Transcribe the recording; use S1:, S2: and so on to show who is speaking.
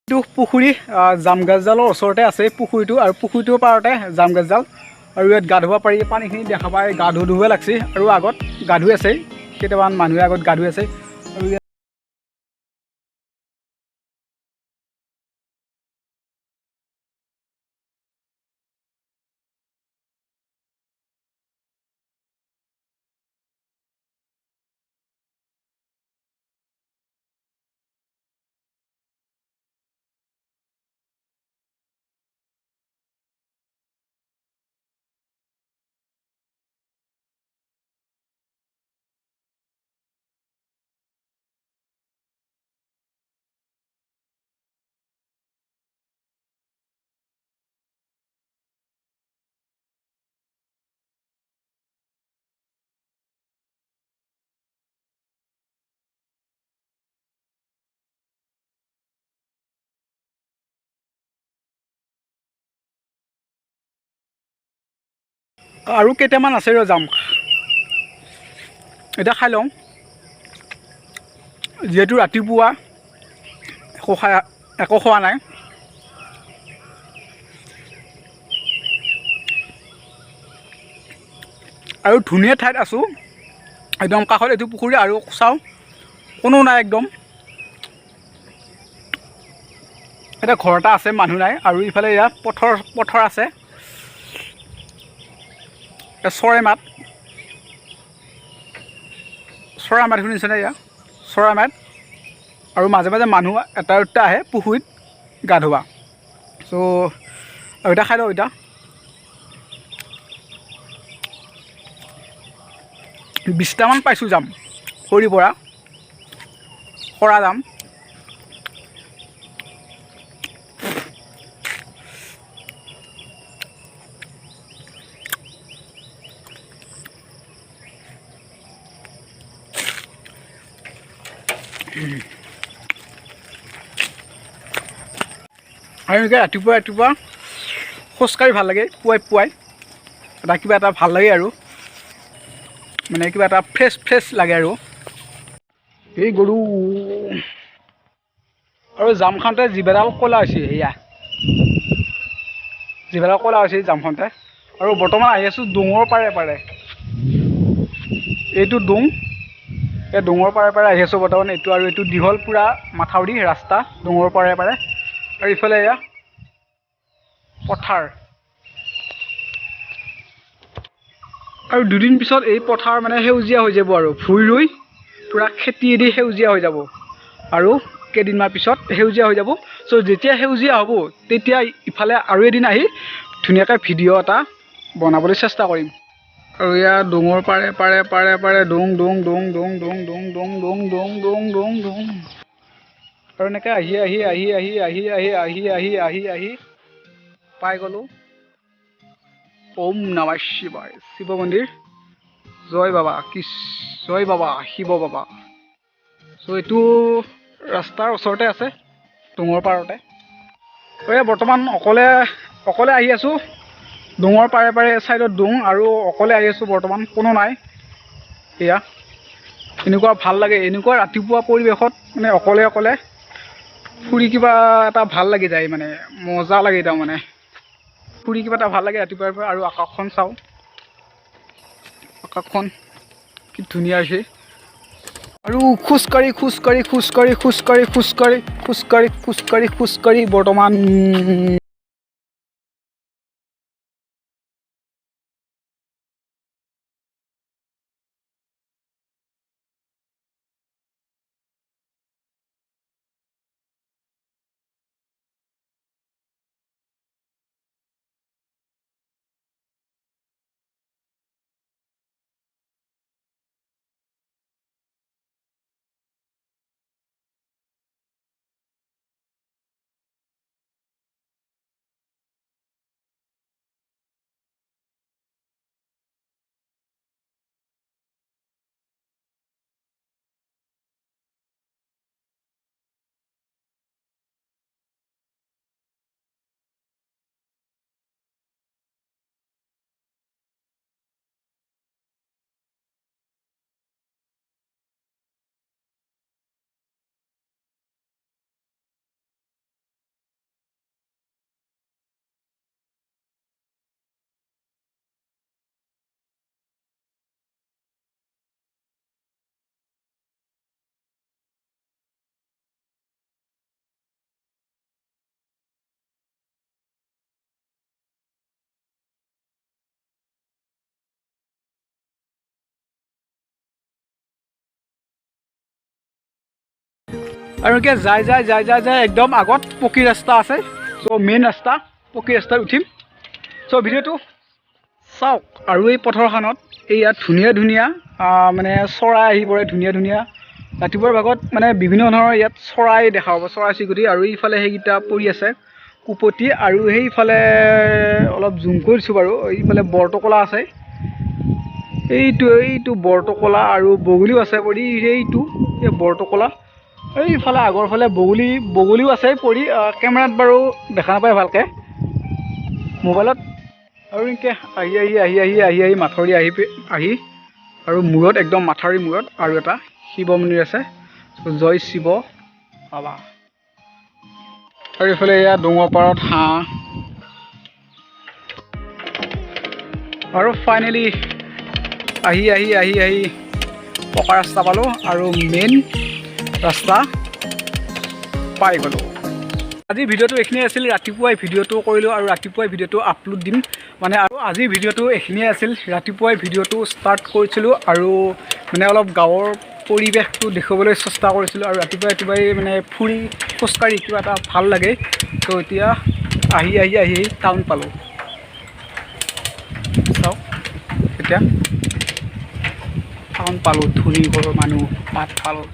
S1: এইটো পুখুৰী জামগাছডালৰ ওচৰতে আছে পুখুৰীটো আৰু পুখুৰীটোৰ পাৰতে জামগাছডাল আৰু ইয়াত গা ধুব পাৰি পানীখিনি দেখা পাই গা ধুব লাগছে আৰু আগত গা ধুই আছে কেইটামান মানুহে আগত গা ধুই আছে আৰু আৰু কেইটামান আছে ৰ যাম এতিয়া খাই লওঁ যিহেতু ৰাতিপুৱা একো খোৱা নাই আৰু ধুনীয়া ঠাইত আছোঁ একদম কাষত এইটো পুখুৰী আৰু চাওঁ কোনো নাই একদম এটা ঘৰ এটা আছে মানুহ নাই আৰু ইফালে ইয়াত পথৰ আছে চৰাই মাত শুনিছেনে ইয়াত চৰাই মাত আৰু মাজে মাজে মানুহ এটা দুটা আহে পুখুৰীত গা ধুৱা চ' আৰু এতিয়া খাই লওঁ এতিয়া 20টামান পাইছোঁ যাম খৰিৰ পৰা কৰা যাম আৰু এনেকৈ ৰাতিপুৱা খোজকাঢ়ি ভাল লাগে পুৱাই এটা কিবা এটা ভাল লাগে আৰু মানে কিবা এটা ফ্ৰেছ লাগে আৰু এই গৰু আৰু জাম খাওঁতে জিভেডাল ক'লা হৈছে সেয়া জিভেডাল ক'লা হৈছে জাম খাওঁতে আৰু বৰ্তমান আহি আছোঁ ডোঙৰ পাৰে এইটো ডোং এই ডোঙৰ পাৰে আহি আছোঁ বৰ্তমান এইটো আৰু এইটো দীঘল পূৰা মাথাউৰি ৰাস্তা ডোঙৰ পাৰে আৰু ইফালে এয়া পথাৰ আৰু দুদিন পিছত এই পথাৰ মানে সেউজীয়া হৈ যাব আৰু ভুঁই ৰুই পূৰা খেতিয়েদি সেউজীয়া হৈ যাব আৰু কেইদিনমান পিছত সেউজীয়া হৈ যাব চ' যেতিয়া সেউজীয়া হ'ব তেতিয়া ইফালে আৰু এদিন আহি ধুনীয়াকৈ ভিডিঅ' এটা বনাবলৈ চেষ্টা কৰিম আৰু ইয়াত ডোঙৰ পাৰে ডোং আৰু এনেকৈ আহি পাই গ'লোঁ ওম নমঃ শিৱায় শিৱ মন্দিৰ জয় বাবা শিৱ বাবা চ' এইটো ৰাস্তাৰ ওচৰতে আছে ডোঙৰ পাৰতে এই বৰ্তমান অকলে আহি আছোঁ ডোঙৰ পাৰে ছাইডত ডোং আৰু অকলে আহি আছোঁ বৰ্তমান কোনো নাই এয়া এনেকুৱা ভাল লাগে এনেকুৱা ৰাতিপুৱা পৰিৱেশত মানে অকলে ফুৰি কিবা এটা ভাল লাগি যায় মানে মজা লাগে তাৰমানে ফুৰি কিবা এটা ভাল লাগে ৰাতিপুৱাৰ পৰা আৰু আকাশখন চাওঁ আকাশখন কি ধুনীয়া হৈছে আৰু খোজকাঢ়ি বৰ্তমান আৰু এনেকৈ যাই একদম আগত পকী ৰাস্তা আছে। চ' মেইন ৰাস্তা, পকী ৰাস্তাত উঠিম। চ' ভিডিঅ'টো চাওক। আৰু এই পথাৰখনত ইয়াত ধুনীয়া মানে চৰাই আহি পৰে, ধুনীয়া ৰাতিপুৱাৰ ভাগত মানে বিভিন্ন ধৰণৰ ইয়াত চৰাই দেখা পাব, চৰাই চিৰিকটি। আৰু এইফালে সেইকেইটা পৰি আছে কুপতি। আৰু সেইফালে অলপ জুম কৰিছোঁ বাৰু, এইফালে বৰটোকোলা আছে, এইটো বৰটোকোলা। আৰু বগলীও আছে পৰি, এই বৰটোকোলা। এইফালে আগৰ ফালে বগলীও আছে পৰি, কেমেৰাত বাৰু দেখা নাপায় ভালকৈ, মোবাইলত। আৰু এনেকৈ আহি মাথাউৰি আহি আৰু মূৰত, একদম মাথাউৰি মূৰত আৰু এটা শিৱ মন্দিৰ আছে। জয় শিৱ বাবা। আৰু এইফালে এয়া ডোঙৰ পাৰত হাঁহ। আৰু ফাইনেলি আহি পকা ৰাস্তা পালোঁ আৰু মেইন ৰাস্তা পাই গ'লোঁ। আজিৰ ভিডিঅ'টো এইখিনিয়ে আছিল। ৰাতিপুৱাই ভিডিঅ'টো কৰিলোঁ আৰু ৰাতিপুৱাই ভিডিঅ'টো আপলোড দিম মানে। আৰু আজিৰ ভিডিঅ'টো এইখিনিয়ে আছিল। ৰাতিপুৱাই ভিডিঅ'টো ষ্টাৰ্ট কৰিছিলোঁ আৰু মানে অলপ গাঁৱৰ পৰিৱেশটো দেখুৱাবলৈ চেষ্টা কৰিছিলোঁ। আৰু ৰাতিপুৱাই মানে ফুৰি খোজকাঢ়ি কিবা এটা ভাল লাগে। ত' এতিয়া আহি টাউন পালোঁ। চাওক এতিয়া টাউন পালোঁ, ধনী ঘৰৰ মানুহ, ভাত খালোঁ।